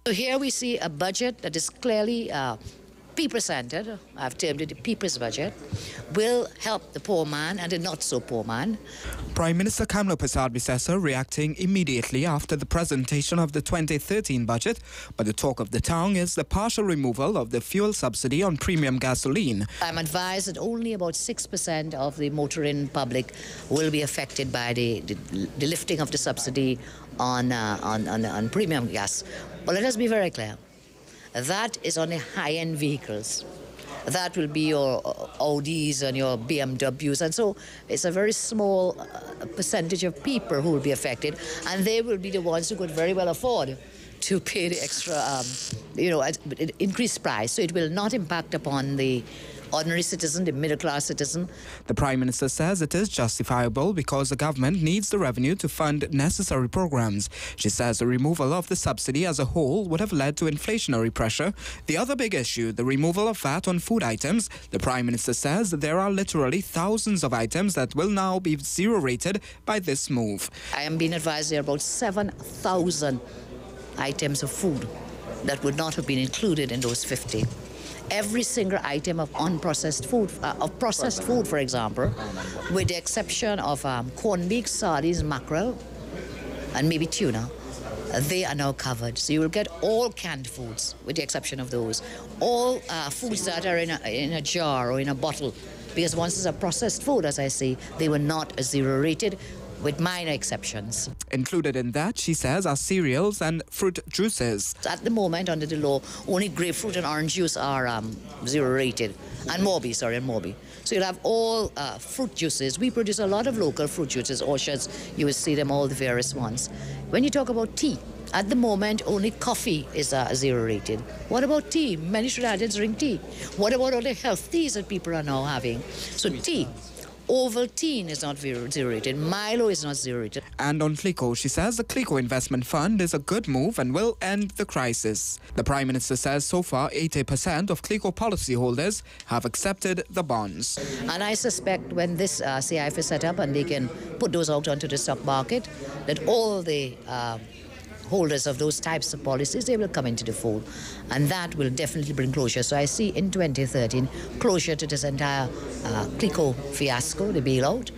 So here we see a budget that is clearly people-centered. I've termed it the people's budget, will help the poor man and the not-so-poor man. Prime Minister Kamla Persad-Bissessar reacting immediately after the presentation of the 2013 budget, but the talk of the town is the partial removal of the fuel subsidy on premium gasoline. I'm advised that only about 6% of the motoring public will be affected by the lifting of the subsidy on premium gas. But let us be very clear. That is on the high-end vehicles. That will be your Audis and your BMWs. And so it's a very small percentage of people who will be affected. And they will be the ones who could very well afford to pay the extra, increased price. So it will not impact upon the ordinary citizen, the middle-class citizen. The Prime Minister says it is justifiable because the government needs the revenue to fund necessary programs. She says the removal of the subsidy as a whole would have led to inflationary pressure. The other big issue, the removal of VAT on food items. The Prime Minister says there are literally thousands of items that will now be zero-rated by this move. I am being advised there are about 7,000 items of food that would not have been included in those 50. Every single item of unprocessed food, processed food, for example, with the exception of corned beef, sardines, mackerel, and maybe tuna, they are now covered. So you will get all canned foods, with the exception of those. All foods that are in a jar or in a bottle, because once it's a processed food, as I say, they were not zero-rated, with minor exceptions. Included in that, she says, are cereals and fruit juices. At the moment, under the law, only grapefruit and orange juice are zero-rated. And Morbi. So you'll have all fruit juices. We produce a lot of local fruit juices, orchards. You will see them, all the various ones. When you talk about tea, at the moment, only coffee is zero-rated. What about tea? Many Trinidadians drink tea. What about all the health teas that people are now having? So tea. Ovaltine is not zero-rated. Milo is not zero-rated. And on CLICO, she says the CLICO Investment Fund is a good move and will end the crisis. The Prime Minister says so far 80% of CLICO policyholders have accepted the bonds. And I suspect when this CIF is set up and they can put those out onto the stock market, that all the holders of those types of policies, they will come into the fold. And that will definitely bring closure. So I see in 2013 closure to this entire CLICO fiasco, the bailout,